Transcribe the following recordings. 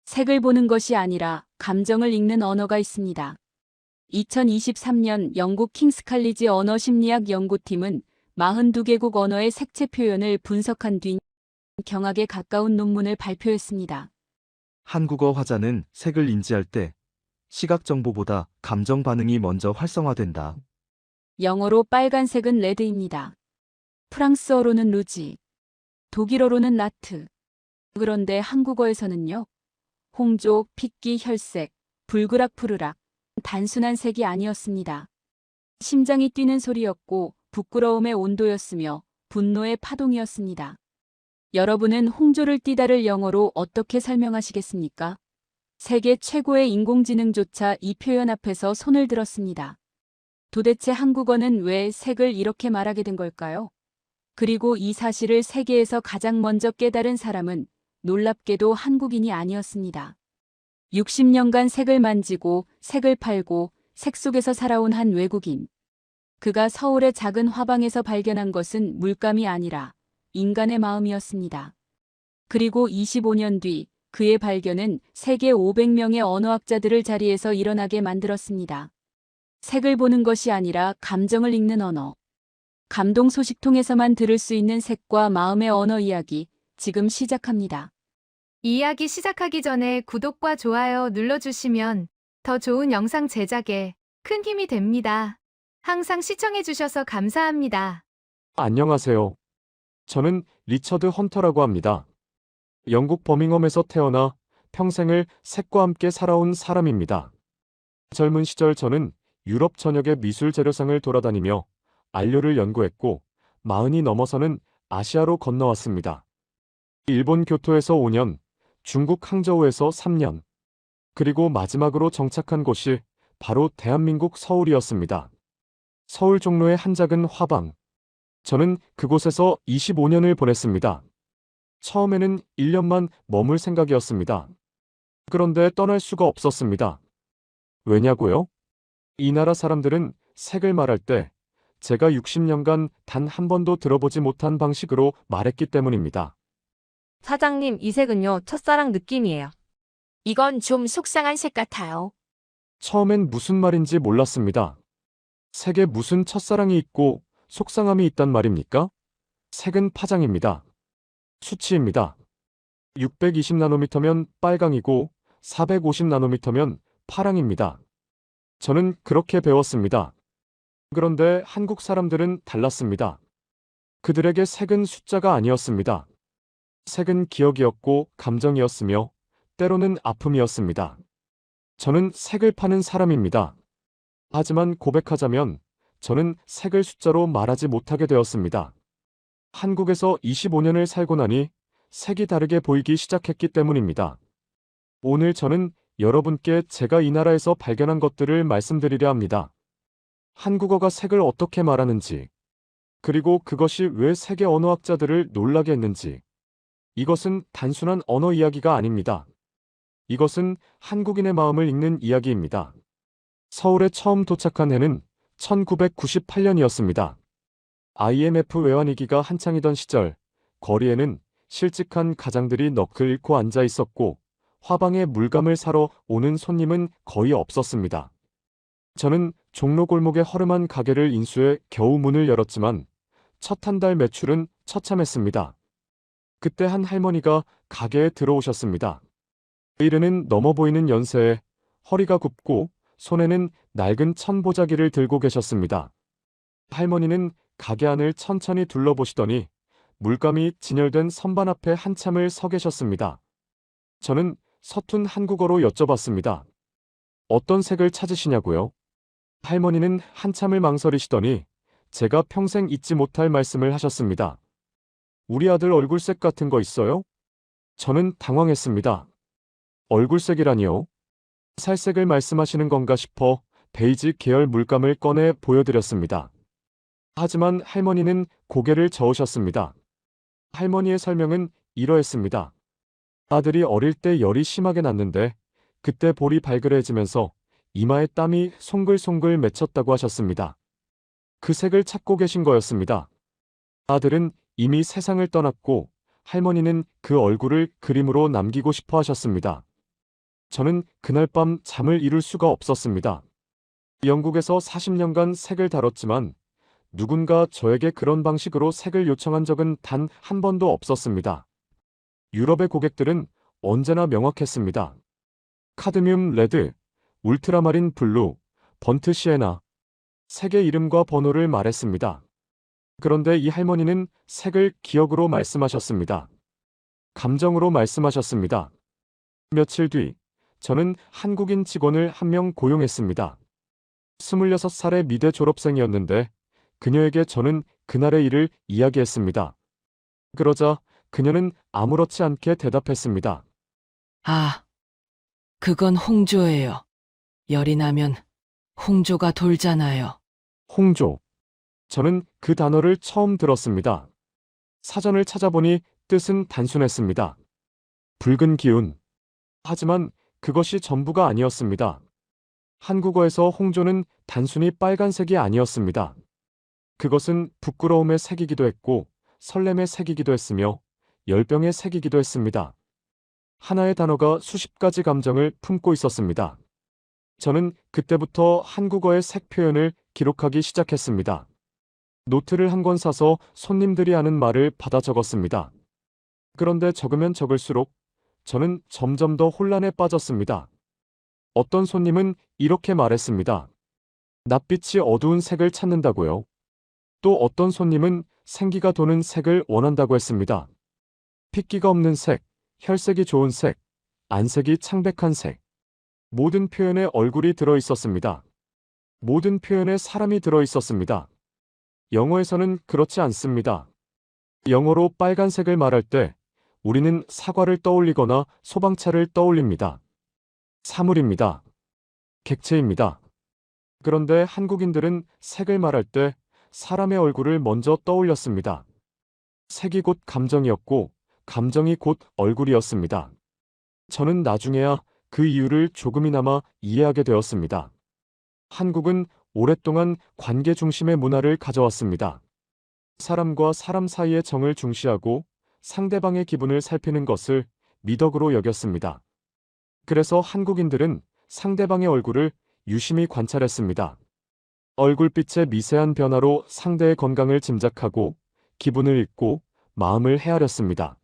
색을 보는 것이 아니라 감정을 읽는 언어가 있습니다. 2023년 영국 킹스칼리지 언어심리학 연구팀은 42개국 언어의 색채 표현을 분석한 뒤 경악에 가까운 논문을 발표했습니다. 한국어 화자는 색을 인지할 때 시각 정보보다 감정 반응이 먼저 활성화된다. 영어로 빨간색은 레드입니다. 프랑스어로는 루지, 독일어로는 라트. 그런데 한국어에서는요. 홍조, 핏기, 혈색, 불그락, 푸르락. 단순한 색이 아니었습니다. 심장이 뛰는 소리였고 부끄러움의 온도였으며 분노의 파동이었습니다. 여러분은 홍조를 띠다를 영어로 어떻게 설명하시겠습니까? 세계 최고의 인공지능조차 이 표현 앞에서 손을 들었습니다. 도대체 한국어는 왜 색을 이렇게 말하게 된 걸까요? 그리고 이 사실을 세계에서 가장 먼저 깨달은 사람은 놀랍게도 한국인이 아니었습니다. 60년간 색을 만지고 색을 팔고 색 속에서 살아온 한 외국인. 그가 서울의 작은 화방에서 발견한 것은 물감이 아니라 인간의 마음이었습니다. 그리고 25년 뒤 그의 발견은 세계 500명의 언어학자들을 자리에서 일어나게 만들었습니다. 색을 보는 것이 아니라 감정을 읽는 언어. 감동 소식통에서만 들을 수 있는 색과 마음의 언어 이야기, 지금 시작합니다. 이야기 시작하기 전에 구독과 좋아요 눌러주시면 더 좋은 영상 제작에 큰 힘이 됩니다. 항상 시청해주셔서 감사합니다. 안녕하세요. 저는 리처드 헌터라고 합니다. 영국 버밍엄에서 태어나 평생을 색과 함께 살아온 사람입니다. 젊은 시절 저는 유럽 전역의 미술 재료상을 돌아다니며 안료를 연구했고 40이 넘어서는 아시아로 건너왔습니다. 일본 교토에서 5년, 중국 항저우에서 3년, 그리고 마지막으로 정착한 곳이 바로 대한민국 서울이었습니다. 서울 종로의 한 작은 화방. 저는 그곳에서 25년을 보냈습니다. 처음에는 1년만 머물 생각이었습니다. 그런데 떠날 수가 없었습니다. 왜냐고요? 이 나라 사람들은 색을 말할 때 제가 60년간 단 한 번도 들어보지 못한 방식으로 말했기 때문입니다. 사장님, 이 색은요, 첫사랑 느낌이에요. 이건 좀 속상한 색 같아요. 처음엔 무슨 말인지 몰랐습니다. 색에 무슨 첫사랑이 있고 속상함이 있단 말입니까? 색은 파장입니다. 수치입니다. 620나노미터면 빨강이고 450나노미터면 파랑입니다. 저는 그렇게 배웠습니다. 그런데 한국 사람들은 달랐습니다. 그들에게 색은 숫자가 아니었습니다. 색은 기억이었고 감정이었으며 때로는 아픔이었습니다. 저는 색을 파는 사람입니다. 하지만 고백하자면 저는 색을 숫자로 말하지 못하게 되었습니다. 한국에서 25년을 살고 나니 색이 다르게 보이기 시작했기 때문입니다. 오늘 저는 여러분께 제가 이 나라에서 발견한 것들을 말씀드리려 합니다. 한국어가 색을 어떻게 말하는지, 그리고 그것이 왜 세계 언어학자들을 놀라게 했는지. 이것은 단순한 언어 이야기가 아닙니다. 이것은 한국인의 마음을 읽는 이야기입니다. 서울에 처음 도착한 해는 1998년이었습니다. IMF 외환위기가 한창이던 시절, 거리에는 실직한 가장들이 넋을 잃고 앉아 있었고, 화방에 물감을 사러 오는 손님은 거의 없었습니다. 저는 종로 골목의 허름한 가게를 인수해 겨우 문을 열었지만, 첫 한 달 매출은 처참했습니다. 그때 한 할머니가 가게에 들어오셨습니다. 이르는 넘어 보이는 연세에 허리가 굽고 손에는 낡은 천보자기를 들고 계셨습니다. 할머니는 가게 안을 천천히 둘러보시더니 물감이 진열된 선반 앞에 한참을 서 계셨습니다. 저는 서툰 한국어로 여쭤봤습니다. 어떤 색을 찾으시냐고요? 할머니는 한참을 망설이시더니 제가 평생 잊지 못할 말씀을 하셨습니다. 우리 아들 얼굴색 같은 거 있어요? 저는 당황했습니다. 얼굴색이라니요? 살색을 말씀하시는 건가 싶어 베이지 계열 물감을 꺼내 보여드렸습니다. 하지만 할머니는 고개를 저으셨습니다. 할머니의 설명은 이러했습니다. 아들이 어릴 때 열이 심하게 났는데 그때 볼이 발그레해지면서 이마에 땀이 송글송글 맺혔다고 하셨습니다. 그 색을 찾고 계신 거였습니다. 아들은 이미 세상을 떠났고 할머니는 그 얼굴을 그림으로 남기고 싶어 하셨습니다. 저는 그날 밤 잠을 이룰 수가 없었습니다. 영국에서 40년간 색을 다뤘지만 누군가 저에게 그런 방식으로 색을 요청한 적은 단 한 번도 없었습니다. 유럽의 고객들은 언제나 명확했습니다. 카드뮴 레드, 울트라마린 블루, 번트 시에나. 색의 이름과 번호를 말했습니다. 그런데 이 할머니는 색을 기억으로 말씀하셨습니다. 감정으로 말씀하셨습니다. 며칠 뒤, 저는 한국인 직원을 한 명 고용했습니다. 26살의 미대 졸업생이었는데 그녀에게 저는 그날의 일을 이야기했습니다. 그러자 그녀는 아무렇지 않게 대답했습니다. 아, 그건 홍조예요. 열이 나면 홍조가 돌잖아요. 홍조. 저는 그 단어를 처음 들었습니다. 사전을 찾아보니 뜻은 단순했습니다. 붉은 기운. 하지만 그것이 전부가 아니었습니다. 한국어에서 홍조는 단순히 빨간색이 아니었습니다. 그것은 부끄러움의 색이기도 했고 설렘의 색이기도 했으며 열병의 색이기도 했습니다. 하나의 단어가 수십 가지 감정을 품고 있었습니다. 저는 그때부터 한국어의 색 표현을 기록하기 시작했습니다. 노트를 한 권 사서 손님들이 하는 말을 받아 적었습니다. 그런데 적으면 적을수록 저는 점점 더 혼란에 빠졌습니다. 어떤 손님은 이렇게 말했습니다. 낯빛이 어두운 색을 찾는다고요. 또 어떤 손님은 생기가 도는 색을 원한다고 했습니다. 핏기가 없는 색, 혈색이 좋은 색, 안색이 창백한 색. 모든 표현에 얼굴이 들어 있었습니다. 모든 표현에 사람이 들어 있었습니다. 영어에서는 그렇지 않습니다. 영어로 빨간색을 말할 때 우리는 사과를 떠올리거나 소방차를 떠올립니다. 사물입니다. 객체입니다. 그런데 한국인들은 색을 말할 때 사람의 얼굴을 먼저 떠올렸습니다. 색이 곧 감정이었고 감정이 곧 얼굴이었습니다. 저는 나중에야 그 이유를 조금이나마 이해하게 되었습니다. 한국은 오랫동안 관계 중심의 문화를 가져왔습니다. 사람과 사람 사이의 정을 중시하고 상대방의 기분을 살피는 것을 미덕으로 여겼습니다. 그래서 한국인들은 상대방의 얼굴을 유심히 관찰했습니다. 얼굴빛의 미세한 변화로 상대의 건강을 짐작하고 기분을 읽고 마음을 헤아렸습니다.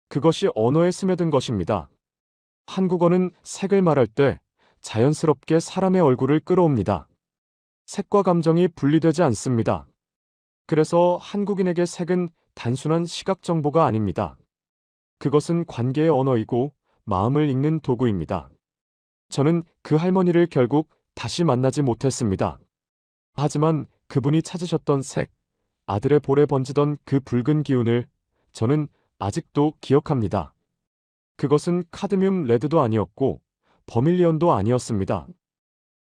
그것이 언어에 스며든 것입니다. 한국어는 색을 말할 때 자연스럽게 사람의 얼굴을 끌어옵니다. 색과 감정이 분리되지 않습니다. 그래서 한국인에게 색은 단순한 시각 정보가 아닙니다. 그것은 관계의 언어이고 마음을 읽는 도구입니다. 저는 그 할머니를 결국 다시 만나지 못했습니다. 하지만 그분이 찾으셨던 색, 아들의 볼에 번지던 그 붉은 기운을 저는 아직도 기억합니다. 그것은 카드뮴 레드도 아니었고 버밀리언도 아니었습니다.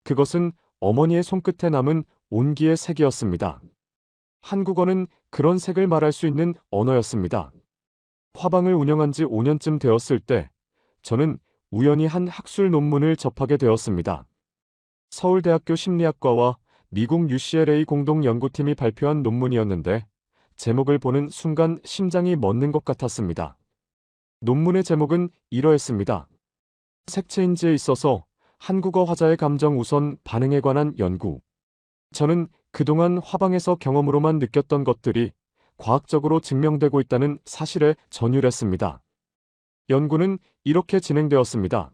그것은 어머니의 손끝에 남은 온기의 색이었습니다. 한국어는 그런 색을 말할 수 있는 언어였습니다. 화방을 운영한 지 5년쯤 되었을 때 저는 우연히 한 학술 논문을 접하게 되었습니다. 서울대학교 심리학과와 미국 UCLA 공동연구팀이 발표한 논문이었는데 제목을 보는 순간 심장이 멎는 것 같았습니다. 논문의 제목은 이러했습니다. 색체인지에 있어서 한국어 화자의 감정 우선 반응에 관한 연구. 저는 그동안 화방에서 경험으로만 느꼈던 것들이 과학적으로 증명되고 있다는 사실에 전율했습니다. 연구는 이렇게 진행되었습니다.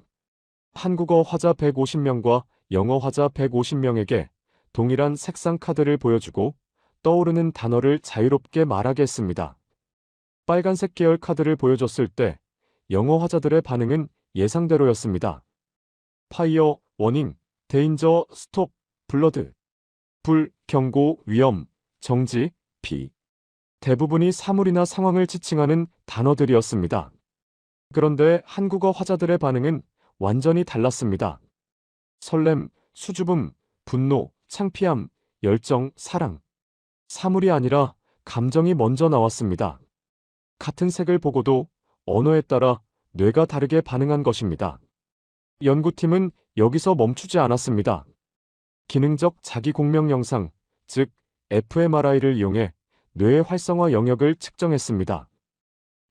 한국어 화자 150명과 영어 화자 150명에게 동일한 색상 카드를 보여주고 떠오르는 단어를 자유롭게 말하게 했습니다. 빨간색 계열 카드를 보여줬을 때 영어 화자들의 반응은 예상대로였습니다. 파이어, 워닝, 데인저, 스톱, 블러드, 불, 경고, 위험, 정지, 피. 대부분이 사물이나 상황을 지칭하는 단어들이었습니다. 그런데 한국어 화자들의 반응은 완전히 달랐습니다. 설렘, 수줍음, 분노, 창피함, 열정, 사랑. 사물이 아니라 감정이 먼저 나왔습니다. 같은 색을 보고도 언어에 따라 뇌가 다르게 반응한 것입니다. 연구팀은 여기서 멈추지 않았습니다. 기능적 자기 공명 영상, 즉 fMRI를 이용해 뇌의 활성화 영역을 측정했습니다.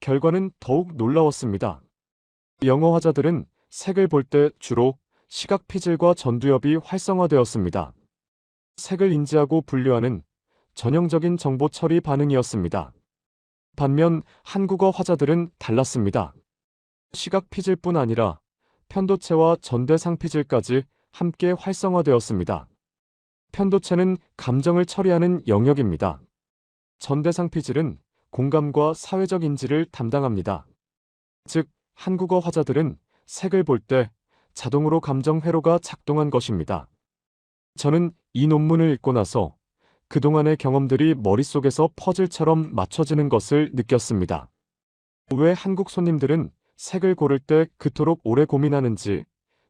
결과는 더욱 놀라웠습니다. 영어 화자들은 색을 볼 때 주로 시각 피질과 전두엽이 활성화되었습니다. 색을 인지하고 분류하는 전형적인 정보 처리 반응이었습니다. 반면 한국어 화자들은 달랐습니다. 시각 피질뿐 아니라 편도체와 전대상 피질까지 함께 활성화되었습니다. 편도체는 감정을 처리하는 영역입니다. 전대상 피질은 공감과 사회적 인지를 담당합니다. 즉, 한국어 화자들은 색을 볼 때 자동으로 감정 회로가 작동한 것입니다. 저는 이 논문을 읽고 나서 그동안의 경험들이 머릿속에서 퍼즐처럼 맞춰지는 것을 느꼈습니다. 왜 한국 손님들은 색을 고를 때 그토록 오래 고민하는지,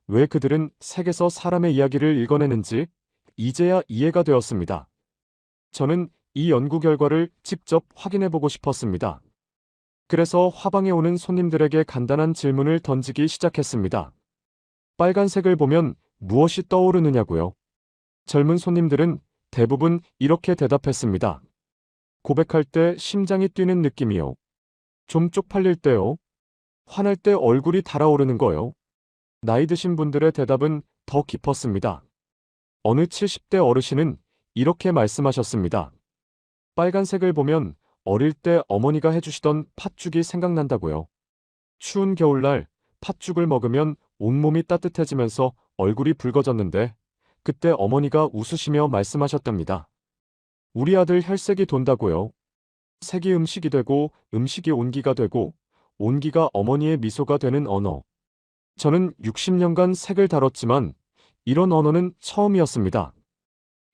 왜 그들은 색에서 사람의 이야기를 읽어내는지 이제야 이해가 되었습니다. 저는 이 연구 결과를 직접 확인해보고 싶었습니다. 그래서 화방에 오는 손님들에게 간단한 질문을 던지기 시작했습니다. 빨간색을 보면 무엇이 떠오르느냐고요? 젊은 손님들은 대부분 이렇게 대답했습니다. 고백할 때 심장이 뛰는 느낌이요. 좀 쪽팔릴 때요. 화날 때 얼굴이 달아오르는 거요. 나이 드신 분들의 대답은 더 깊었습니다. 어느 70대 어르신은 이렇게 말씀하셨습니다. 빨간색을 보면 어릴 때 어머니가 해주시던 팥죽이 생각난다고요. 추운 겨울날 팥죽을 먹으면 온몸이 따뜻해지면서 얼굴이 붉어졌는데 그때 어머니가 웃으시며 말씀하셨답니다. 우리 아들 혈색이 돈다고요. 색이 음식이 되고 음식이 온기가 되고 온기가 어머니의 미소가 되는 언어. 저는 60년간 색을 다뤘지만 이런 언어는 처음이었습니다.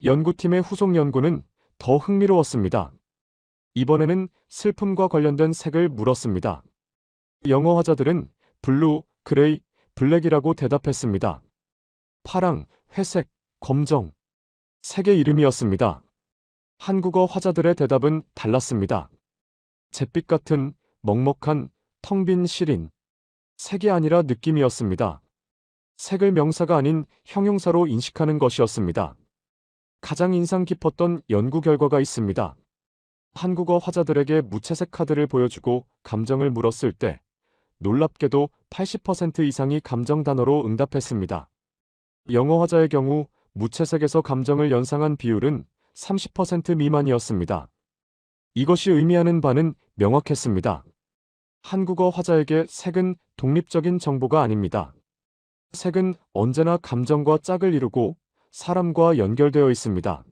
연구팀의 후속 연구는 더 흥미로웠습니다. 이번에는 슬픔과 관련된 색을 물었습니다. 영어 화자들은 블루, 그레이, 블랙이라고 대답했습니다. 파랑, 회색, 검정. 색의 이름이었습니다. 한국어 화자들의 대답은 달랐습니다. 잿빛 같은, 먹먹한, 텅 빈 시린. 색이 아니라 느낌이었습니다. 색을 명사가 아닌 형용사로 인식하는 것이었습니다. 가장 인상 깊었던 연구 결과가 있습니다. 한국어 화자들에게 무채색 카드를 보여주고 감정을 물었을 때 놀랍게도 80% 이상이 감정 단어로 응답했습니다. 영어 화자의 경우 무채색에서 감정을 연상한 비율은 30% 미만이었습니다. 이것이 의미하는 바는 명확했습니다. 한국어 화자에게 색은 독립적인 정보가 아닙니다. 색은 언제나 감정과 짝을 이루고 사람과 연결되어 있습니다.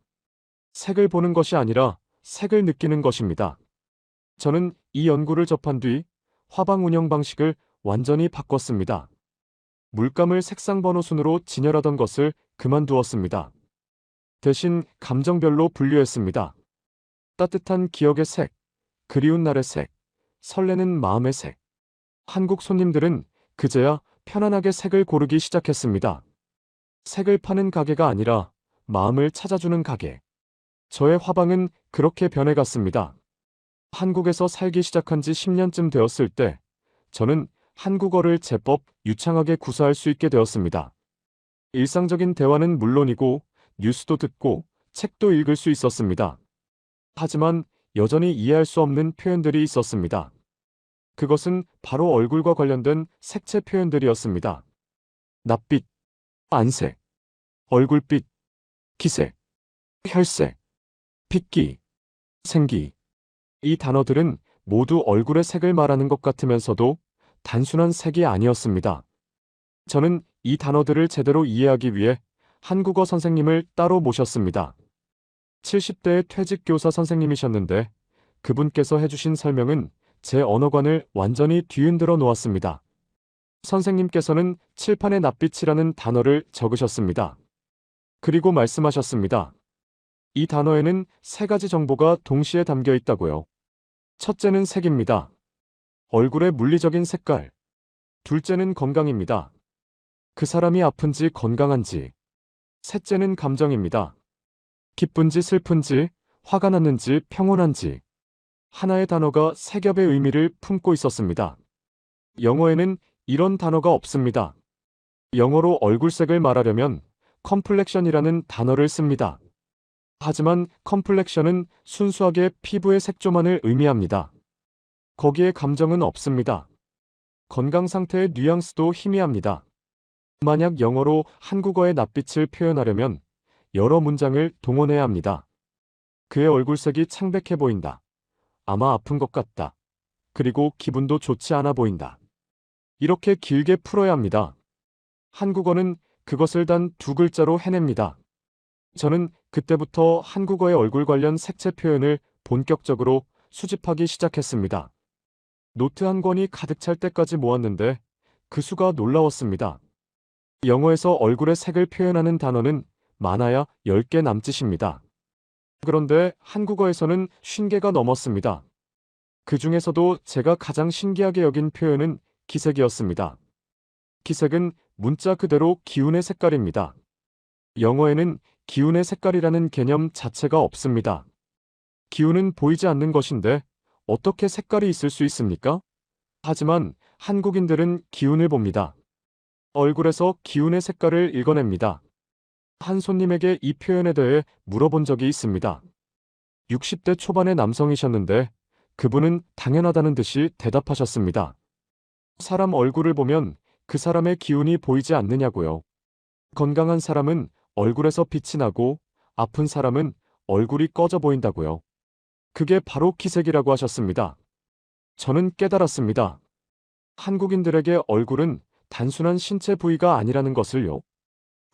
색을 보는 것이 아니라 색을 느끼는 것입니다. 저는 이 연구를 접한 뒤 화방 운영 방식을 완전히 바꿨습니다. 물감을 색상 번호 순으로 진열하던 것을 그만두었습니다. 대신 감정별로 분류했습니다. 따뜻한 기억의 색, 그리운 날의 색, 설레는 마음의 색. 한국 손님들은 그제야 편안하게 색을 고르기 시작했습니다. 색을 파는 가게가 아니라 마음을 찾아주는 가게. 저의 화방은 그렇게 변해갔습니다. 한국에서 살기 시작한 지 10년쯤 되었을 때 저는 한국어를 제법 유창하게 구사할 수 있게 되었습니다. 일상적인 대화는 물론이고 뉴스도 듣고 책도 읽을 수 있었습니다. 하지만 여전히 이해할 수 없는 표현들이 있었습니다. 그것은 바로 얼굴과 관련된 색채 표현들이었습니다. 낯빛, 안색, 얼굴빛, 기색, 혈색, 핏기, 생기. 이 단어들은 모두 얼굴의 색을 말하는 것 같으면서도 단순한 색이 아니었습니다. 저는 이 단어들을 제대로 이해하기 위해 한국어 선생님을 따로 모셨습니다. 70대의 퇴직 교사 선생님이셨는데 그분께서 해주신 설명은 제 언어관을 완전히 뒤흔들어 놓았습니다. 선생님께서는 칠판에 낯빛이라는 단어를 적으셨습니다. 그리고 말씀하셨습니다. 이 단어에는 세 가지 정보가 동시에 담겨 있다고요. 첫째는 색입니다. 얼굴의 물리적인 색깔. 둘째는 건강입니다. 그 사람이 아픈지 건강한지. 셋째는 감정입니다. 기쁜지 슬픈지, 화가 났는지 평온한지. 하나의 단어가 세 겹의 의미를 품고 있었습니다. 영어에는 이런 단어가 없습니다. 영어로 얼굴색을 말하려면 컴플렉션이라는 단어를 씁니다. 하지만 컴플렉션은 순수하게 피부의 색조만을 의미합니다. 거기에 감정은 없습니다. 건강 상태의 뉘앙스도 희미합니다. 만약 영어로 한국어의 낯빛을 표현하려면 여러 문장을 동원해야 합니다. 그의 얼굴색이 창백해 보인다. 아마 아픈 것 같다. 그리고 기분도 좋지 않아 보인다. 이렇게 길게 풀어야 합니다. 한국어는 그것을 단 2글자로 해냅니다. 저는 그때부터 한국어의 얼굴 관련 색채 표현을 본격적으로 수집하기 시작했습니다. 노트 한 권이 가득 찰 때까지 모았는데 그 수가 놀라웠습니다. 영어에서 얼굴의 색을 표현하는 단어는 많아야 10개 남짓입니다. 그런데 한국어에서는 50개가 넘었습니다. 그 중에서도 제가 가장 신기하게 여긴 표현은 기색이었습니다. 기색은 문자 그대로 기운의 색깔입니다. 영어에는 기운의 색깔이라는 개념 자체가 없습니다. 기운은 보이지 않는 것인데 어떻게 색깔이 있을 수 있습니까? 하지만 한국인들은 기운을 봅니다. 얼굴에서 기운의 색깔을 읽어냅니다. 한 손님에게 이 표현에 대해 물어본 적이 있습니다. 60대 초반의 남성이셨는데 그분은 당연하다는 듯이 대답하셨습니다. 사람 얼굴을 보면 그 사람의 기운이 보이지 않느냐고요. 건강한 사람은 얼굴에서 빛이 나고 아픈 사람은 얼굴이 꺼져 보인다고요. 그게 바로 기색이라고 하셨습니다. 저는 깨달았습니다. 한국인들에게 얼굴은 단순한 신체 부위가 아니라는 것을요.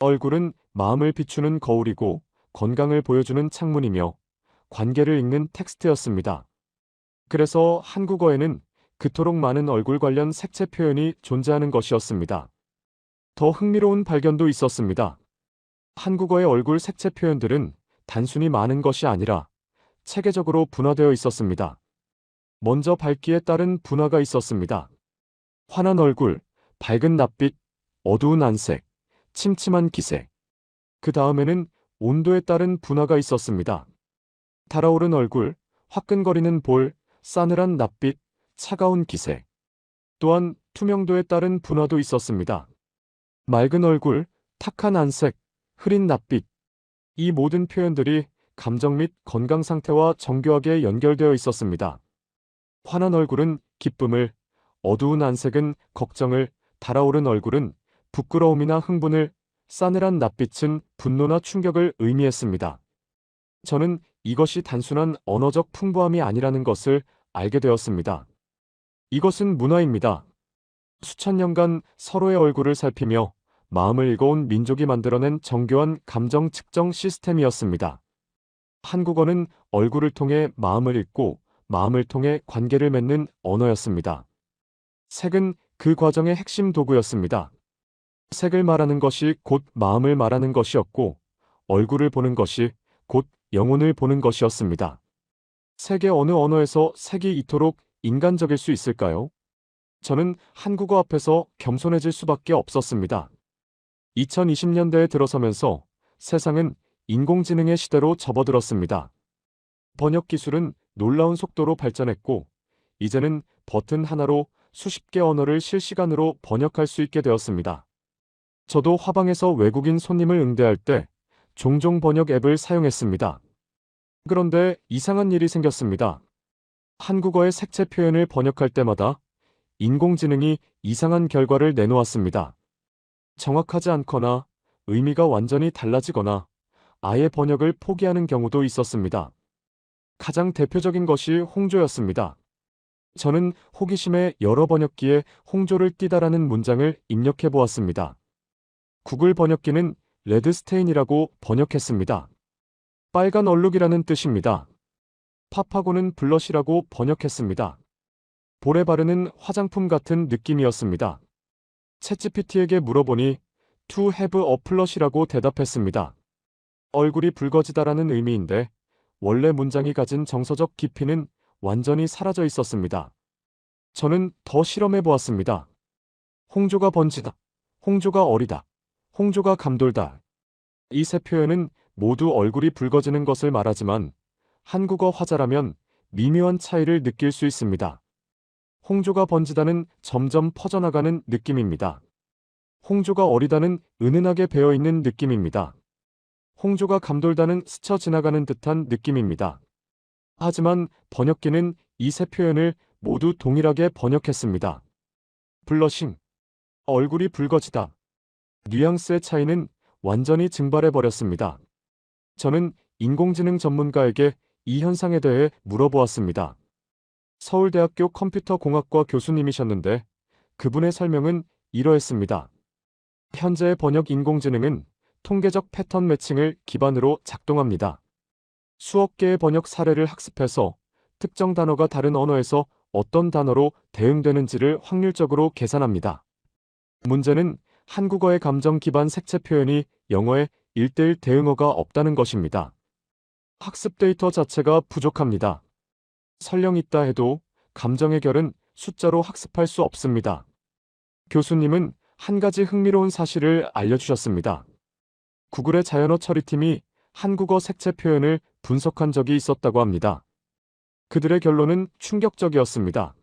얼굴은 마음을 비추는 거울이고 건강을 보여주는 창문이며 관계를 읽는 텍스트였습니다. 그래서 한국어에는 그토록 많은 얼굴 관련 색채 표현이 존재하는 것이었습니다. 더 흥미로운 발견도 있었습니다. 한국어의 얼굴 색채 표현들은 단순히 많은 것이 아니라 체계적으로 분화되어 있었습니다. 먼저 밝기에 따른 분화가 있었습니다. 환한 얼굴, 밝은 낯빛, 어두운 안색, 침침한 기색. 그 다음에는 온도에 따른 분화가 있었습니다. 달아오른 얼굴, 화끈거리는 볼, 싸늘한 낯빛, 차가운 기색. 또한 투명도에 따른 분화도 있었습니다. 맑은 얼굴, 탁한 안색, 흐린 낯빛. 이 모든 표현들이 감정 및 건강 상태와 정교하게 연결되어 있었습니다. 환한 얼굴은 기쁨을, 어두운 안색은 걱정을, 달아오른 얼굴은 부끄러움이나 흥분을, 싸늘한 낯빛은 분노나 충격을 의미했습니다. 저는 이것이 단순한 언어적 풍부함이 아니라는 것을 알게 되었습니다. 이것은 문화입니다. 수천 년간 서로의 얼굴을 살피며 마음을 읽어온 민족이 만들어낸 정교한 감정 측정 시스템이었습니다. 한국어는 얼굴을 통해 마음을 읽고 마음을 통해 관계를 맺는 언어였습니다. 색은 그 과정의 핵심 도구였습니다. 색을 말하는 것이 곧 마음을 말하는 것이었고 얼굴을 보는 것이 곧 영혼을 보는 것이었습니다. 세계 어느 언어에서 색이 이토록 인간적일 수 있을까요? 저는 한국어 앞에서 겸손해질 수밖에 없었습니다. 2020년대에 들어서면서 세상은 인공지능의 시대로 접어들었습니다. 번역 기술은 놀라운 속도로 발전했고 이제는 버튼 하나로 수십 개 언어를 실시간으로 번역할 수 있게 되었습니다. 저도 화방에서 외국인 손님을 응대할 때 종종 번역 앱을 사용했습니다. 그런데 이상한 일이 생겼습니다. 한국어의 색채 표현을 번역할 때마다 인공지능이 이상한 결과를 내놓았습니다. 정확하지 않거나 의미가 완전히 달라지거나 아예 번역을 포기하는 경우도 있었습니다. 가장 대표적인 것이 홍조였습니다. 저는 호기심에 여러 번역기에 홍조를 띠다라는 문장을 입력해 보았습니다. 구글 번역기는 레드스테인이라고 번역했습니다. 빨간 얼룩이라는 뜻입니다. 팝하고는 블러시라고 번역했습니다. 볼에 바르는 화장품 같은 느낌이었습니다. 챗GPT에게 물어보니 to have a blush이라고 대답했습니다. 얼굴이 붉어지다라는 의미인데 원래 문장이 가진 정서적 깊이는 완전히 사라져 있었습니다. 저는 더 실험해 보았습니다. 홍조가 번지다, 홍조가 어리다, 홍조가 감돌다. 이 세 표현은 모두 얼굴이 붉어지는 것을 말하지만 한국어 화자라면 미묘한 차이를 느낄 수 있습니다. 홍조가 번지다는 점점 퍼져나가는 느낌입니다. 홍조가 어리다는 은은하게 배어있는 느낌입니다. 홍조가 감돌다는 스쳐 지나가는 듯한 느낌입니다. 하지만 번역기는 이 세 표현을 모두 동일하게 번역했습니다. 블러싱, 얼굴이 붉어지다. 뉘앙스의 차이는 완전히 증발해버렸습니다. 저는 인공지능 전문가에게 이 현상에 대해 물어보았습니다. 서울대학교 컴퓨터공학과 교수님이셨는데 그분의 설명은 이러했습니다. 현재의 번역 인공지능은 통계적 패턴 매칭을 기반으로 작동합니다. 수억 개의 번역 사례를 학습해서 특정 단어가 다른 언어에서 어떤 단어로 대응되는지를 확률적으로 계산합니다. 문제는 한국어의 감정 기반 색채 표현이 영어의 1:1 대응어가 없다는 것입니다. 학습 데이터 자체가 부족합니다. 설령 있다 해도 감정의 결은 숫자로 학습할 수 없습니다. 교수님은 한 가지 흥미로운 사실을 알려주셨습니다. 구글의 자연어 처리팀이 한국어 색채 표현을 분석한 적이 있었다고 합니다. 그들의 결론은 충격적이었습니다.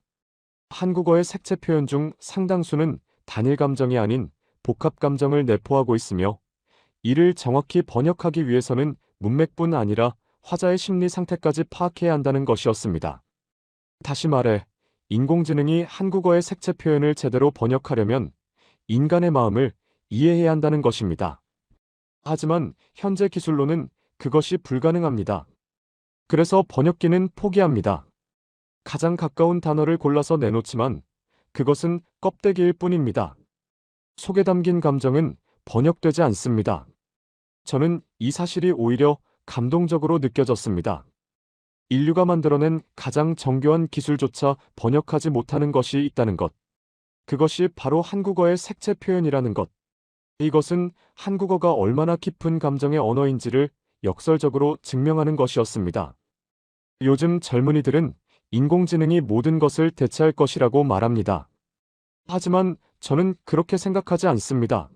한국어의 색채 표현 중 상당수는 단일 감정이 아닌 복합 감정을 내포하고 있으며 이를 정확히 번역하기 위해서는 문맥뿐 아니라 화자의 심리 상태까지 파악해야 한다는 것이었습니다. 다시 말해, 인공지능이 한국어의 색채 표현을 제대로 번역하려면 인간의 마음을 이해해야 한다는 것입니다. 하지만 현재 기술로는 그것이 불가능합니다. 그래서 번역기는 포기합니다. 가장 가까운 단어를 골라서 내놓지만 그것은 껍데기일 뿐입니다. 속에 담긴 감정은 번역되지 않습니다. 저는 이 사실이 오히려 감동적으로 느껴졌습니다. 인류가 만들어낸 가장 정교한 기술조차 번역하지 못하는 것이 있다는 것. 그것이 바로 한국어의 색채 표현이라는 것. 이것은 한국어가 얼마나 깊은 감정의 언어인지를 역설적으로 증명하는 것이었습니다. 요즘 젊은이들은 인공지능이 모든 것을 대체할 것이라고 말합니다. 하지만 저는 그렇게 생각하지 않습니다.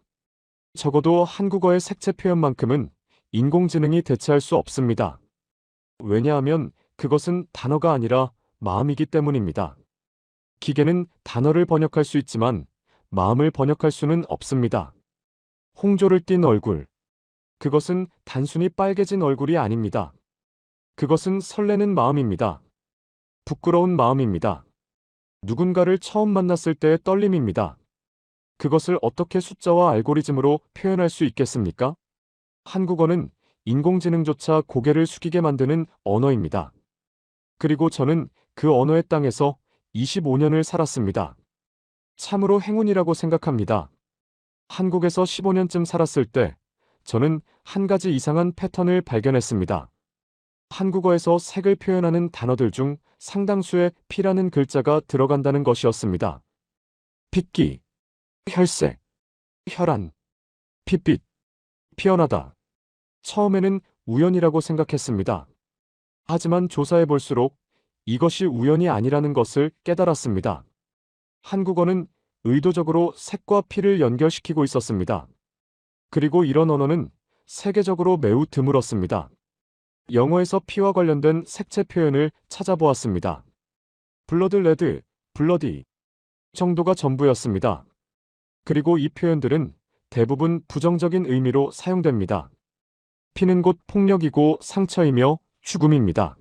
적어도 한국어의 색채 표현만큼은 인공지능이 대체할 수 없습니다. 왜냐하면 그것은 단어가 아니라 마음이기 때문입니다. 기계는 단어를 번역할 수 있지만 마음을 번역할 수는 없습니다. 홍조를 띤 얼굴. 그것은 단순히 빨개진 얼굴이 아닙니다. 그것은 설레는 마음입니다. 부끄러운 마음입니다. 누군가를 처음 만났을 때의 떨림입니다. 그것을 어떻게 숫자와 알고리즘으로 표현할 수 있겠습니까? 한국어는 인공지능조차 고개를 숙이게 만드는 언어입니다. 그리고 저는 그 언어의 땅에서 25년을 살았습니다. 참으로 행운이라고 생각합니다. 한국에서 15년쯤 살았을 때 저는 한 가지 이상한 패턴을 발견했습니다. 한국어에서 색을 표현하는 단어들 중 상당수의 피라는 글자가 들어간다는 것이었습니다. 핏기, 혈색, 혈안, 핏빛, 피어나다. 처음에는 우연이라고 생각했습니다. 하지만 조사해 볼수록 이것이 우연이 아니라는 것을 깨달았습니다. 한국어는 의도적으로 색과 피를 연결시키고 있었습니다. 그리고 이런 언어는 세계적으로 매우 드물었습니다. 영어에서 피와 관련된 색채 표현을 찾아보았습니다. 블러드 레드, 블러디 정도가 전부였습니다. 그리고 이 표현들은 대부분 부정적인 의미로 사용됩니다. 피는 곧 폭력이고 상처이며 죽음입니다.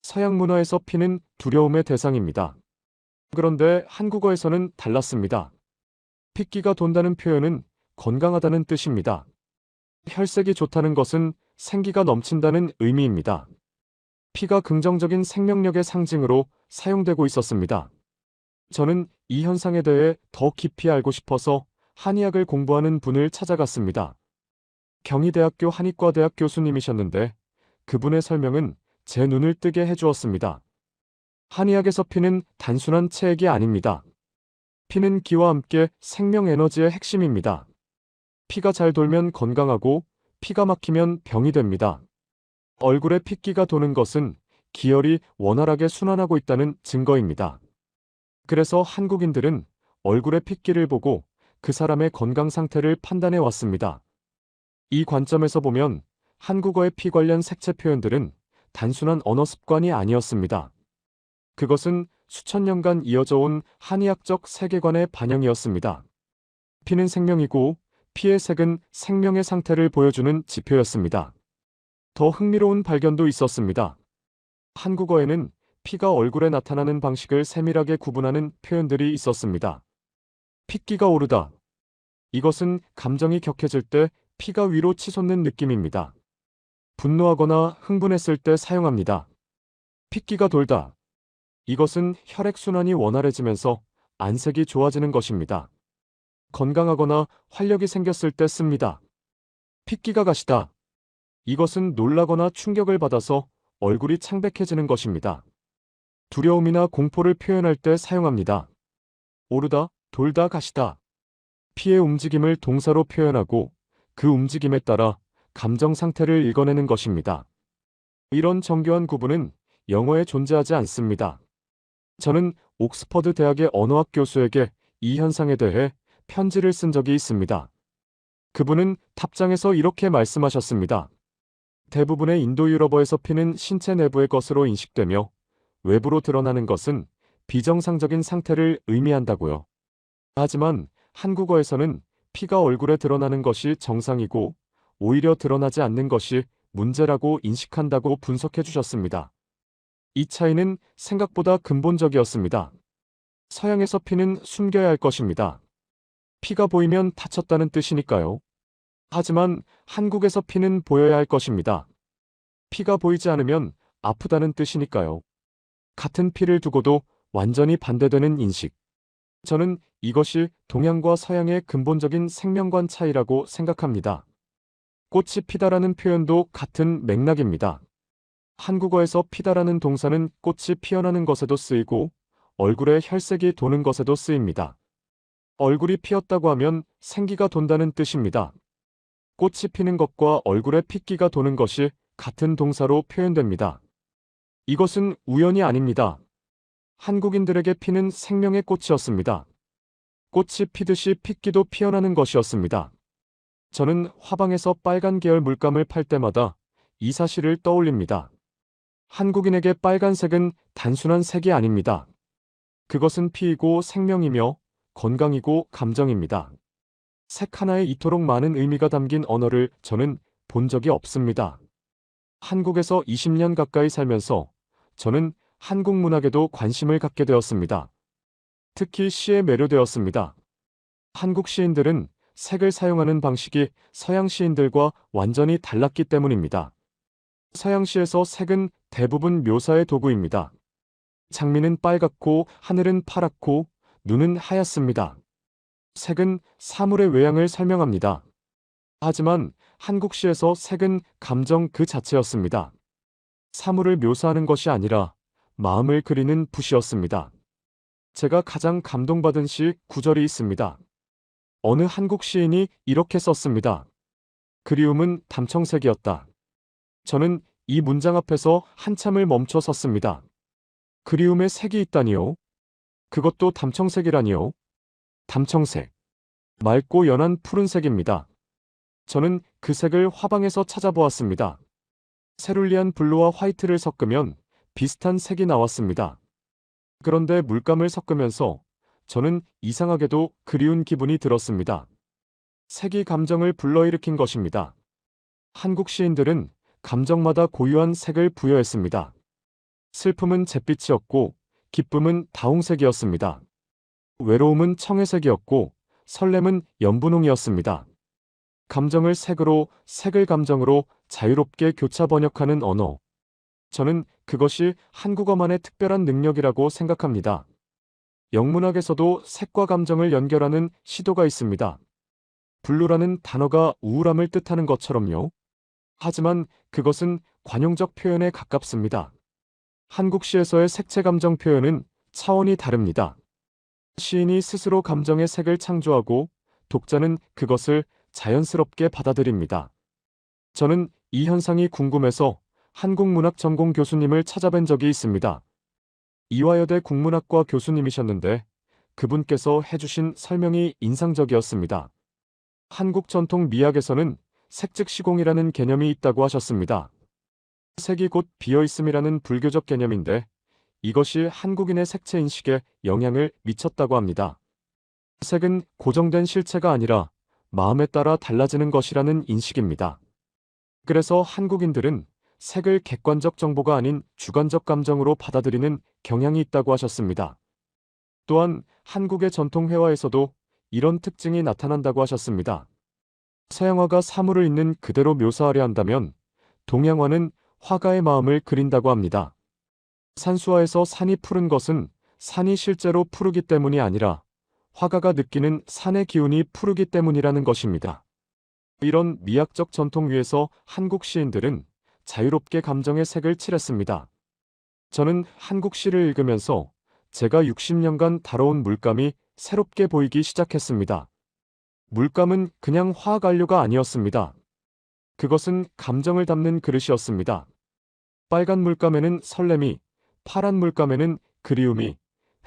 서양 문화에서 피는 두려움의 대상입니다. 그런데 한국어에서는 달랐습니다. 핏기가 돈다는 표현은 건강하다는 뜻입니다. 혈색이 좋다는 것은 생기가 넘친다는 의미입니다. 피가 긍정적인 생명력의 상징으로 사용되고 있었습니다. 저는 이 현상에 대해 더 깊이 알고 싶어서 한의학을 공부하는 분을 찾아갔습니다. 경희대학교 한의과대학 교수님이셨는데 그분의 설명은 제 눈을 뜨게 해주었습니다. 한의학에서 피는 단순한 체액이 아닙니다. 피는 기와 함께 생명 에너지의 핵심입니다. 피가 잘 돌면 건강하고 피가 막히면 병이 됩니다. 얼굴에 핏기가 도는 것은 기혈이 원활하게 순환하고 있다는 증거입니다. 그래서 한국인들은 얼굴의 핏기를 보고 그 사람의 건강 상태를 판단해 왔습니다. 이 관점에서 보면 한국어의 피 관련 색채 표현들은 단순한 언어 습관이 아니었습니다. 그것은 수천 년간 이어져 온 한의학적 세계관의 반영이었습니다. 피는 생명이고 피의 색은 생명의 상태를 보여주는 지표였습니다. 더 흥미로운 발견도 있었습니다. 한국어에는 피가 얼굴에 나타나는 방식을 세밀하게 구분하는 표현들이 있었습니다. 핏기가 오르다, 이것은 감정이 격해질 때 피가 위로 치솟는 느낌입니다. 분노하거나 흥분했을 때 사용합니다. 핏기가 돌다. 이것은 혈액순환이 원활해지면서 안색이 좋아지는 것입니다. 건강하거나 활력이 생겼을 때 씁니다. 핏기가 가시다. 이것은 놀라거나 충격을 받아서 얼굴이 창백해지는 것입니다. 두려움이나 공포를 표현할 때 사용합니다. 오르다, 돌다, 가시다. 피의 움직임을 동사로 표현하고 그 움직임에 따라 감정 상태를 읽어내는 것입니다. 이런 정교한 구분은 영어에 존재하지 않습니다. 저는 옥스퍼드 대학의 언어학 교수에게 이 현상에 대해 편지를 쓴 적이 있습니다. 그분은 답장에서 이렇게 말씀하셨습니다. 대부분의 인도 유럽어에서 피는 신체 내부의 것으로 인식되며 외부로 드러나는 것은 비정상적인 상태를 의미한다고요. 하지만 한국어에서는 피가 얼굴에 드러나는 것이 정상이고 오히려 드러나지 않는 것이 문제라고 인식한다고 분석해 주셨습니다. 이 차이는 생각보다 근본적이었습니다. 서양에서 피는 숨겨야 할 것입니다. 피가 보이면 다쳤다는 뜻이니까요. 하지만 한국에서 피는 보여야 할 것입니다. 피가 보이지 않으면 아프다는 뜻이니까요. 같은 피를 두고도 완전히 반대되는 인식. 저는 이것이 동양과 서양의 근본적인 생명관 차이라고 생각합니다. 꽃이 피다라는 표현도 같은 맥락입니다. 한국어에서 피다라는 동사는 꽃이 피어나는 것에도 쓰이고 얼굴에 혈색이 도는 것에도 쓰입니다. 얼굴이 피었다고 하면 생기가 돈다는 뜻입니다. 꽃이 피는 것과 얼굴에 핏기가 도는 것이 같은 동사로 표현됩니다. 이것은 우연이 아닙니다. 한국인들에게 피는 생명의 꽃이었습니다. 꽃이 피듯이 핏기도 피어나는 것이었습니다. 저는 화방에서 빨간 계열 물감을 팔 때마다 이 사실을 떠올립니다. 한국인에게 빨간색은 단순한 색이 아닙니다. 그것은 피이고 생명이며 건강이고 감정입니다. 색 하나에 이토록 많은 의미가 담긴 언어를 저는 본 적이 없습니다. 한국에서 20년 가까이 살면서 저는 한국 문학에도 관심을 갖게 되었습니다. 특히 시에 매료되었습니다. 한국 시인들은 색을 사용하는 방식이 서양 시인들과 완전히 달랐기 때문입니다. 서양 시에서 색은 대부분 묘사의 도구입니다. 장미는 빨갛고 하늘은 파랗고 눈은 하얗습니다. 색은 사물의 외양을 설명합니다. 하지만 한국 시에서 색은 감정 그 자체였습니다. 사물을 묘사하는 것이 아니라 마음을 그리는 붓이었습니다. 제가 가장 감동받은 시 구절이 있습니다. 어느 한국 시인이 이렇게 썼습니다. 그리움은 담청색이었다. 저는 이 문장 앞에서 한참을 멈춰 섰습니다. 그리움에 색이 있다니요? 그것도 담청색이라니요? 담청색. 맑고 연한 푸른색입니다. 저는 그 색을 화방에서 찾아보았습니다. 세룰리안 블루와 화이트를 섞으면 비슷한 색이 나왔습니다. 그런데 물감을 섞으면서 저는 이상하게도 그리운 기분이 들었습니다. 색이 감정을 불러일으킨 것입니다. 한국 시인들은 감정마다 고유한 색을 부여했습니다. 슬픔은 잿빛이었고 기쁨은 다홍색이었습니다. 외로움은 청회색이었고 설렘은 연분홍이었습니다. 감정을 색으로, 색을 감정으로 자유롭게 교차 번역하는 언어. 저는 그것이 한국어만의 특별한 능력이라고 생각합니다. 영문학에서도 색과 감정을 연결하는 시도가 있습니다. 블루라는 단어가 우울함을 뜻하는 것처럼요. 하지만 그것은 관용적 표현에 가깝습니다. 한국 시에서의 색채 감정 표현은 차원이 다릅니다. 시인이 스스로 감정의 색을 창조하고 독자는 그것을 자연스럽게 받아들입니다. 저는 이 현상이 궁금해서 한국문학 전공 교수님을 찾아뵌 적이 있습니다. 이화여대 국문학과 교수님이셨는데 그분께서 해주신 설명이 인상적이었습니다. 한국 전통 미학에서는 색즉 시공이라는 개념이 있다고 하셨습니다. 색이 곧 비어있음이라는 불교적 개념인데 이것이 한국인의 색채 인식에 영향을 미쳤다고 합니다. 색은 고정된 실체가 아니라 마음에 따라 달라지는 것이라는 인식입니다. 그래서 한국인들은 색을 객관적 정보가 아닌 주관적 감정으로 받아들이는 경향이 있다고 하셨습니다. 또한 한국의 전통 회화에서도 이런 특징이 나타난다고 하셨습니다. 서양화가 사물을 있는 그대로 묘사하려 한다면 동양화는 화가의 마음을 그린다고 합니다. 산수화에서 산이 푸른 것은 산이 실제로 푸르기 때문이 아니라 화가가 느끼는 산의 기운이 푸르기 때문이라는 것입니다. 이런 미학적 전통 위에서 한국 시인들은 자유롭게 감정의 색을 칠했습니다. 저는 한국 시를 읽으면서 제가 60년간 다뤄온 물감이 새롭게 보이기 시작했습니다. 물감은 그냥 화학 안료가 아니었습니다. 그것은 감정을 담는 그릇이었습니다. 빨간 물감에는 설렘이, 파란 물감에는 그리움이,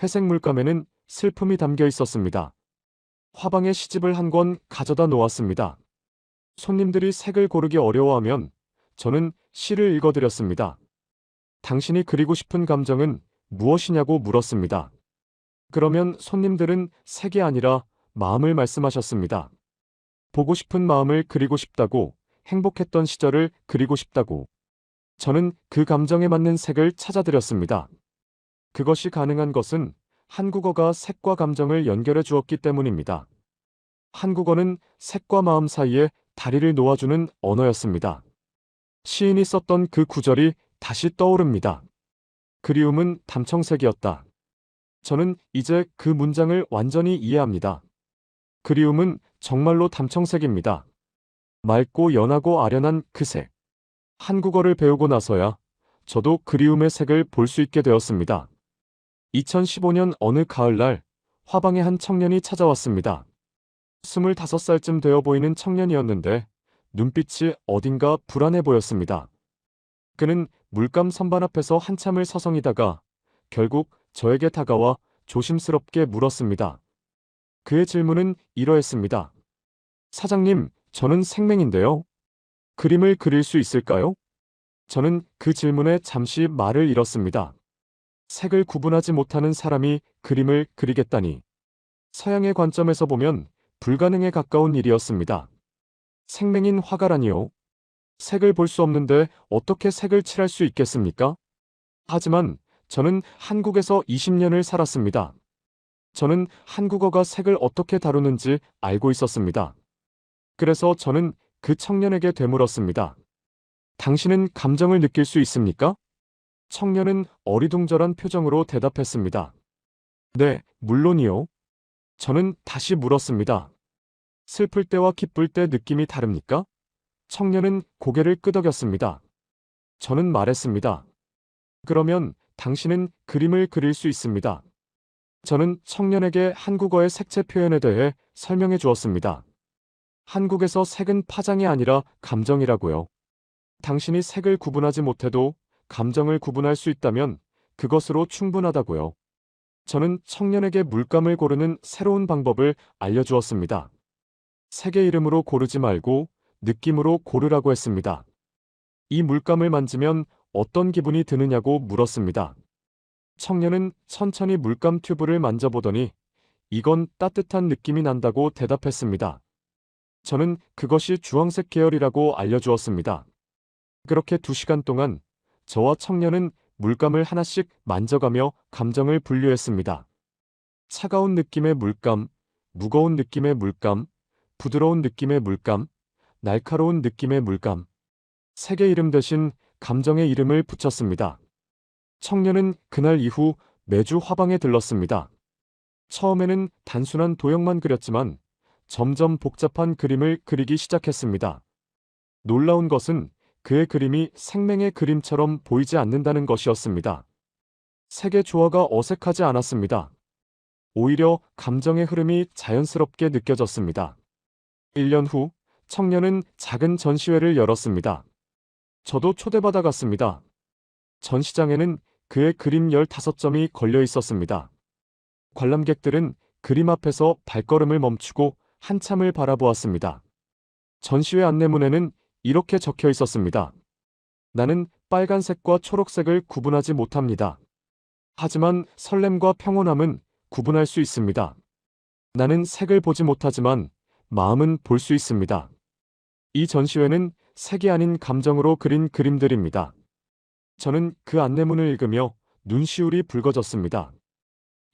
회색 물감에는 슬픔이 담겨 있었습니다. 화방에 시집을 한 권 가져다 놓았습니다. 손님들이 색을 고르기 어려워하면 저는 시를 읽어드렸습니다. 당신이 그리고 싶은 감정은 무엇이냐고 물었습니다. 그러면 손님들은 색이 아니라 마음을 말씀하셨습니다. 보고 싶은 마음을 그리고 싶다고, 행복했던 시절을 그리고 싶다고. 저는 그 감정에 맞는 색을 찾아드렸습니다. 그것이 가능한 것은 한국어가 색과 감정을 연결해 주었기 때문입니다. 한국어는 색과 마음 사이에 다리를 놓아주는 언어였습니다. 시인이 썼던 그 구절이 다시 떠오릅니다. 그리움은 담청색이었다. 저는 이제 그 문장을 완전히 이해합니다. 그리움은 정말로 담청색입니다. 맑고 연하고 아련한 그 색. 한국어를 배우고 나서야 저도 그리움의 색을 볼 수 있게 되었습니다. 2015년 어느 가을날 화방에 한 청년이 찾아왔습니다. 25살쯤 되어 보이는 청년이었는데 눈빛이 어딘가 불안해 보였습니다. 그는 물감 선반 앞에서 한참을 서성이다가 결국 저에게 다가와 조심스럽게 물었습니다. 그의 질문은 이러했습니다. 사장님, 저는 생맹인데요. 그림을 그릴 수 있을까요? 저는 그 질문에 잠시 말을 잃었습니다. 색을 구분하지 못하는 사람이 그림을 그리겠다니. 서양의 관점에서 보면 불가능에 가까운 일이었습니다. 생맹인 화가라니요. 색을 볼 수 없는데 어떻게 색을 칠할 수 있겠습니까? 하지만 저는 한국에서 20년을 살았습니다. 저는 한국어가 색을 어떻게 다루는지 알고 있었습니다. 그래서 저는 그 청년에게 되물었습니다. 당신은 감정을 느낄 수 있습니까? 청년은 어리둥절한 표정으로 대답했습니다. 네, 물론이요. 저는 다시 물었습니다. 슬플 때와 기쁠 때 느낌이 다릅니까? 청년은 고개를 끄덕였습니다. 저는 말했습니다. 그러면 당신은 그림을 그릴 수 있습니다. 저는 청년에게 한국어의 색채 표현에 대해 설명해 주었습니다. 한국에서 색은 파장이 아니라 감정이라고요. 당신이 색을 구분하지 못해도 감정을 구분할 수 있다면 그것으로 충분하다고요. 저는 청년에게 물감을 고르는 새로운 방법을 알려주었습니다. 색의 이름으로 고르지 말고 느낌으로 고르라고 했습니다. 이 물감을 만지면 어떤 기분이 드느냐고 물었습니다. 청년은 천천히 물감 튜브를 만져보더니 이건 따뜻한 느낌이 난다고 대답했습니다. 저는 그것이 주황색 계열이라고 알려주었습니다. 그렇게 2시간 동안 저와 청년은 물감을 하나씩 만져가며 감정을 분류했습니다. 차가운 느낌의 물감, 무거운 느낌의 물감, 부드러운 느낌의 물감, 날카로운 느낌의 물감. 색의 이름 대신 감정의 이름을 붙였습니다. 청년은 그날 이후 매주 화방에 들렀습니다. 처음에는 단순한 도형만 그렸지만 점점 복잡한 그림을 그리기 시작했습니다. 놀라운 것은 그의 그림이 생맹의 그림처럼 보이지 않는다는 것이었습니다. 색의 조화가 어색하지 않았습니다. 오히려 감정의 흐름이 자연스럽게 느껴졌습니다. 1년 후 청년은 작은 전시회를 열었습니다. 저도 초대받아 갔습니다. 전시장에는 그의 그림 15점이 걸려 있었습니다. 관람객들은 그림 앞에서 발걸음을 멈추고 한참을 바라보았습니다. 전시회 안내문에는 이렇게 적혀 있었습니다. 나는 빨간색과 초록색을 구분하지 못합니다. 하지만 설렘과 평온함은 구분할 수 있습니다. 나는 색을 보지 못하지만 마음은 볼 수 있습니다. 이 전시회는 색이 아닌 감정으로 그린 그림들입니다. 저는 그 안내문을 읽으며 눈시울이 붉어졌습니다.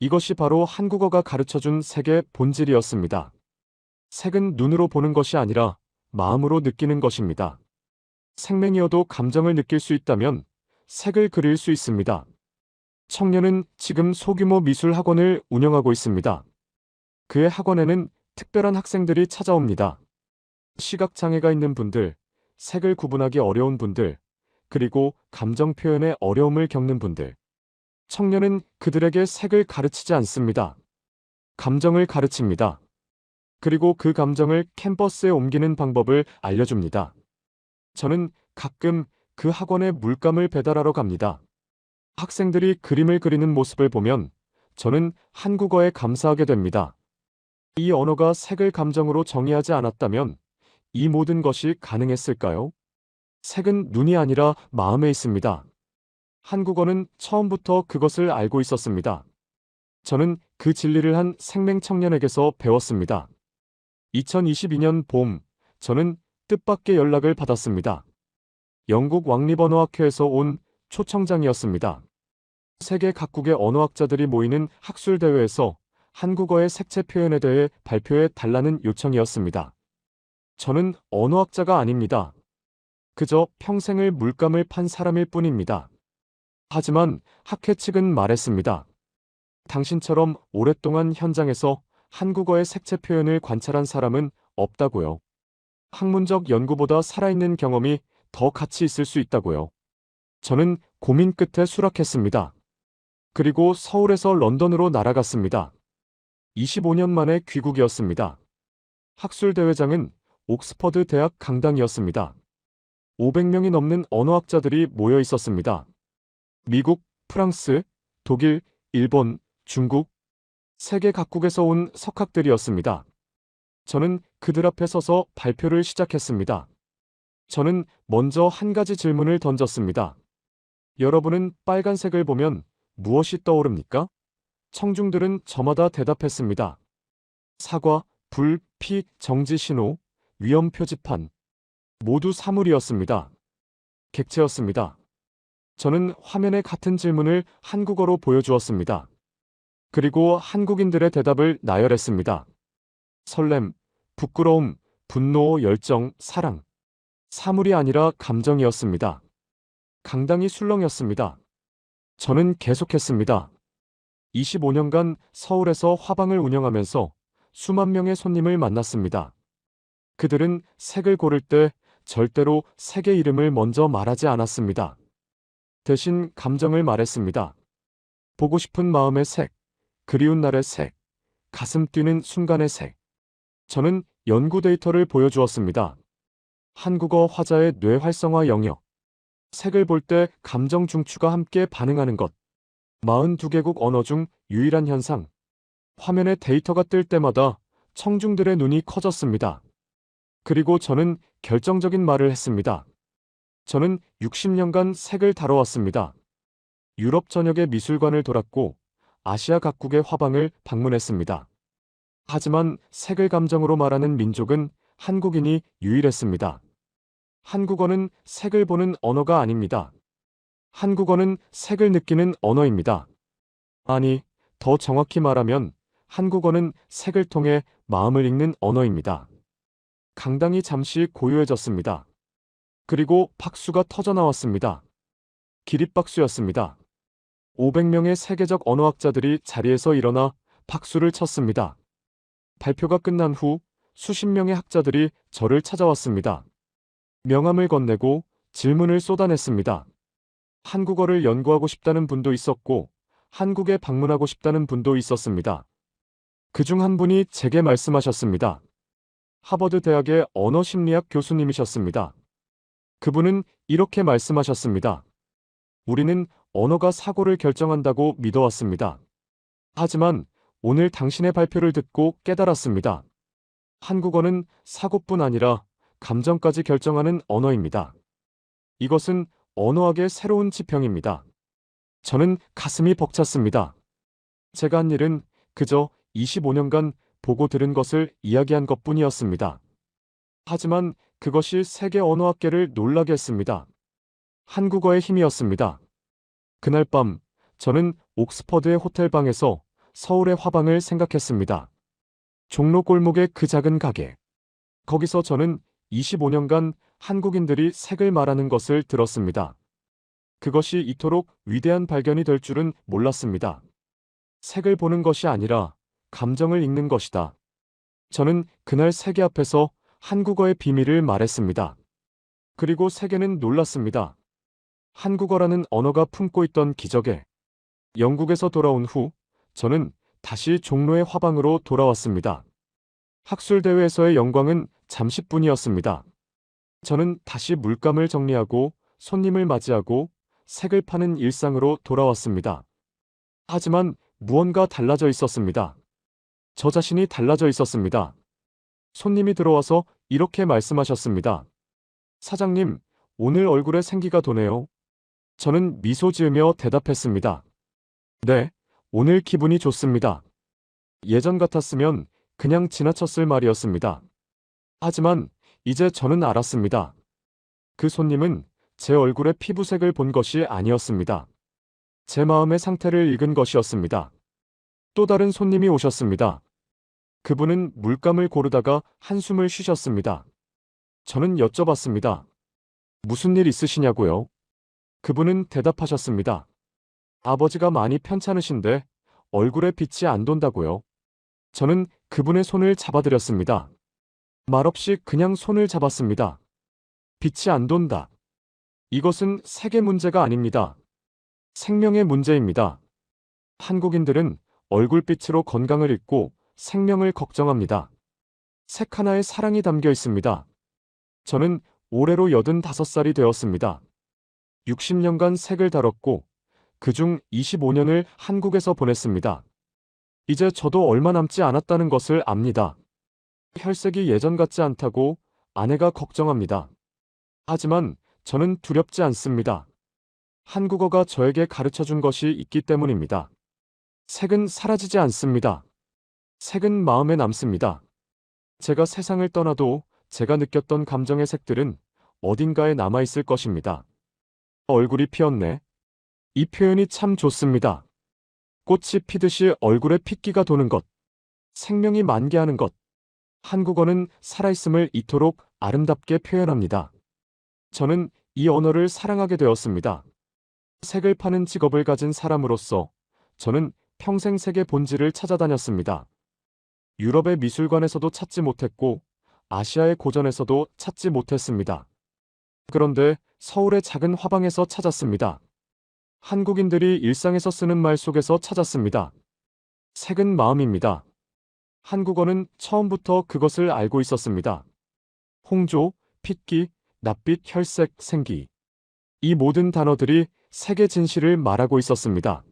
이것이 바로 한국어가 가르쳐준 색의 본질이었습니다. 색은 눈으로 보는 것이 아니라 마음으로 느끼는 것입니다. 생명이어도 감정을 느낄 수 있다면 색을 그릴 수 있습니다. 청년은 지금 소규모 미술 학원을 운영하고 있습니다. 그의 학원에는 특별한 학생들이 찾아옵니다. 시각장애가 있는 분들, 색을 구분하기 어려운 분들, 그리고 감정 표현에 어려움을 겪는 분들. 청년은 그들에게 색을 가르치지 않습니다. 감정을 가르칩니다. 그리고 그 감정을 캠퍼스에 옮기는 방법을 알려줍니다. 저는 가끔 그 학원에 물감을 배달하러 갑니다. 학생들이 그림을 그리는 모습을 보면 저는 한국어에 감사하게 됩니다. 이 언어가 색을 감정으로 정의하지 않았다면 이 모든 것이 가능했을까요? 색은 눈이 아니라 마음에 있습니다. 한국어는 처음부터 그것을 알고 있었습니다. 저는 그 진리를 한 생맹 청년에게서 배웠습니다. 2022년 봄, 저는 뜻밖의 연락을 받았습니다. 영국 왕립 언어학회에서 온 초청장이었습니다. 세계 각국의 언어학자들이 모이는 학술대회에서 한국어의 색채 표현에 대해 발표해 달라는 요청이었습니다. 저는 언어학자가 아닙니다. 그저 평생을 물감을 판 사람일 뿐입니다. 하지만 학회 측은 말했습니다. 당신처럼 오랫동안 현장에서 한국어의 색채 표현을 관찰한 사람은 없다고요. 학문적 연구보다 살아있는 경험이 더 가치 있을 수 있다고요. 저는 고민 끝에 수락했습니다. 그리고 서울에서 런던으로 날아갔습니다. 25년 만에 귀국이었습니다. 학술대회장은 옥스퍼드 대학 강당이었습니다. 500명이 넘는 언어학자들이 모여 있었습니다. 미국, 프랑스, 독일, 일본, 중국, 세계 각국에서 온 석학들이었습니다. 저는 그들 앞에 서서 발표를 시작했습니다. 저는 먼저 한 가지 질문을 던졌습니다. 여러분은 빨간색을 보면 무엇이 떠오릅니까? 청중들은 저마다 대답했습니다. 사과, 불, 피, 정지 신호, 위험 표지판. 모두 사물이었습니다. 객체였습니다. 저는 화면에 같은 질문을 한국어로 보여주었습니다. 그리고 한국인들의 대답을 나열했습니다. 설렘, 부끄러움, 분노, 열정, 사랑. 사물이 아니라 감정이었습니다. 강당이 술렁였습니다. 저는 계속했습니다. 25년간 서울에서 화방을 운영하면서 수만 명의 손님을 만났습니다. 그들은 색을 고를 때 절대로 색의 이름을 먼저 말하지 않았습니다. 대신 감정을 말했습니다. 보고 싶은 마음의 색, 그리운 날의 색, 가슴 뛰는 순간의 색. 저는 연구 데이터를 보여주었습니다. 한국어 화자의 뇌 활성화 영역. 색을 볼 때 감정 중추가 함께 반응하는 것. 42개국 언어 중 유일한 현상. 화면에 데이터가 뜰 때마다 청중들의 눈이 커졌습니다. 그리고 저는 결정적인 말을 했습니다. 저는 60년간 색을 다뤄왔습니다. 유럽 전역의 미술관을 돌았고 아시아 각국의 화방을 방문했습니다. 하지만 색을 감정으로 말하는 민족은 한국인이 유일했습니다. 한국어는 색을 보는 언어가 아닙니다. 한국어는 색을 느끼는 언어입니다. 아니, 더 정확히 말하면 한국어는 색을 통해 마음을 읽는 언어입니다. 강당이 잠시 고요해졌습니다. 그리고 박수가 터져나왔습니다. 기립박수였습니다. 500명의 세계적 언어학자들이 자리에서 일어나 박수를 쳤습니다. 발표가 끝난 후 수십 명의 학자들이 저를 찾아왔습니다. 명함을 건네고 질문을 쏟아냈습니다. 한국어를 연구하고 싶다는 분도 있었고 한국에 방문하고 싶다는 분도 있었습니다. 그중 한 분이 제게 말씀하셨습니다. 하버드 대학의 언어심리학 교수님이셨습니다. 그분은 이렇게 말씀하셨습니다. 우리는 언어가 사고를 결정한다고 믿어왔습니다. 하지만 오늘 당신의 발표를 듣고 깨달았습니다. 한국어는 사고뿐 아니라 감정까지 결정하는 언어입니다. 이것은 언어학의 새로운 지평입니다. 저는 가슴이 벅찼습니다. 제가 한 일은 그저 25년간 보고 들은 것을 이야기한 것뿐이었습니다. 하지만 그것이 세계 언어학계를 놀라게 했습니다. 한국어의 힘이었습니다. 그날 밤 저는 옥스퍼드의 호텔방에서 서울의 화방을 생각했습니다. 종로 골목의 그 작은 가게. 거기서 저는 25년간 한국인들이 색을 말하는 것을 들었습니다. 그것이 이토록 위대한 발견이 될 줄은 몰랐습니다. 색을 보는 것이 아니라 감정을 읽는 것이다. 저는 그날 세계 앞에서 한국어의 비밀을 말했습니다. 그리고 세계는 놀랐습니다. 한국어라는 언어가 품고 있던 기적에 영국에서 돌아온 후 저는 다시 종로의 화방으로 돌아왔습니다. 학술대회에서의 영광은 잠시뿐이었습니다. 저는 다시 물감을 정리하고 손님을 맞이하고 색을 파는 일상으로 돌아왔습니다. 하지만 무언가 달라져 있었습니다. 저 자신이 달라져 있었습니다. 손님이 들어와서 이렇게 말씀하셨습니다. 사장님, 오늘 얼굴에 생기가 도네요. 저는 미소 지으며 대답했습니다. 네, 오늘 기분이 좋습니다. 예전 같았으면 그냥 지나쳤을 말이었습니다. 하지만 이제 저는 알았습니다. 그 손님은 제 얼굴의 피부색을 본 것이 아니었습니다. 제 마음의 상태를 읽은 것이었습니다. 또 다른 손님이 오셨습니다. 그분은 물감을 고르다가 한숨을 쉬셨습니다. 저는 여쭤봤습니다. 무슨 일 있으시냐고요? 그분은 대답하셨습니다. 아버지가 많이 편찮으신데 얼굴에 빛이 안 돈다고요. 저는 그분의 손을 잡아드렸습니다. 말없이 그냥 손을 잡았습니다. 빛이 안 돈다. 이것은 색의 문제가 아닙니다. 생명의 문제입니다. 한국인들은 얼굴빛으로 건강을 잃고 생명을 걱정합니다. 색 하나에 사랑이 담겨 있습니다. 저는 올해로 85살이 되었습니다. 60년간 색을 다뤘고 그중 25년을 한국에서 보냈습니다. 이제 저도 얼마 남지 않았다는 것을 압니다. 혈색이 예전 같지 않다고 아내가 걱정합니다. 하지만 저는 두렵지 않습니다. 한국어가 저에게 가르쳐준 것이 있기 때문입니다. 색은 사라지지 않습니다. 색은 마음에 남습니다. 제가 세상을 떠나도 제가 느꼈던 감정의 색들은 어딘가에 남아있을 것입니다. 얼굴이 피었네. 이 표현이 참 좋습니다. 꽃이 피듯이 얼굴에 핏기가 도는 것. 생명이 만개하는 것. 한국어는 살아있음을 이토록 아름답게 표현합니다. 저는 이 언어를 사랑하게 되었습니다. 색을 파는 직업을 가진 사람으로서 저는 평생 색의 본질을 찾아다녔습니다. 유럽의 미술관에서도 찾지 못했고 아시아의 고전에서도 찾지 못했습니다. 그런데 서울의 작은 화방에서 찾았습니다. 한국인들이 일상에서 쓰는 말 속에서 찾았습니다. 색은 마음입니다. 한국어는 처음부터 그것을 알고 있었습니다. 홍조, 핏기, 낯빛, 혈색, 생기. 이 모든 단어들이 색의 진실을 말하고 있었습니다.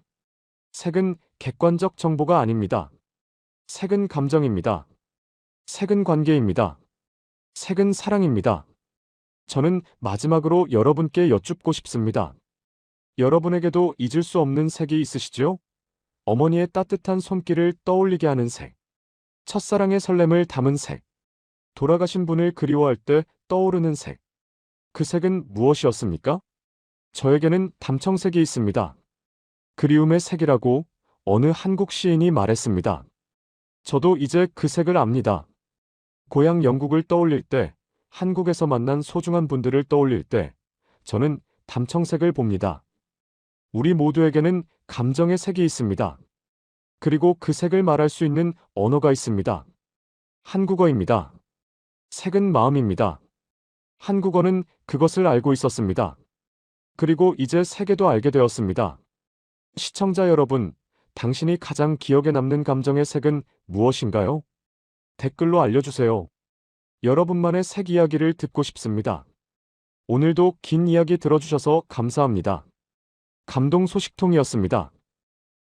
색은 객관적 정보가 아닙니다. 색은 감정입니다. 색은 관계입니다. 색은 사랑입니다. 저는 마지막으로 여러분께 여쭙고 싶습니다. 여러분에게도 잊을 수 없는 색이 있으시죠? 어머니의 따뜻한 손길을 떠올리게 하는 색. 첫사랑의 설렘을 담은 색. 돌아가신 분을 그리워할 때 떠오르는 색. 그 색은 무엇이었습니까? 저에게는 담청색이 있습니다. 그리움의 색이라고 어느 한국 시인이 말했습니다. 저도 이제 그 색을 압니다. 고향 영국을 떠올릴 때, 한국에서 만난 소중한 분들을 떠올릴 때, 저는 담청색을 봅니다. 우리 모두에게는 감정의 색이 있습니다. 그리고 그 색을 말할 수 있는 언어가 있습니다. 한국어입니다. 색은 마음입니다. 한국어는 그것을 알고 있었습니다. 그리고 이제 세계도 알게 되었습니다. 시청자 여러분, 당신이 가장 기억에 남는 감정의 색은 무엇인가요? 댓글로 알려주세요. 여러분만의 색 이야기를 듣고 싶습니다. 오늘도 긴 이야기 들어주셔서 감사합니다. 감동 소식통이었습니다.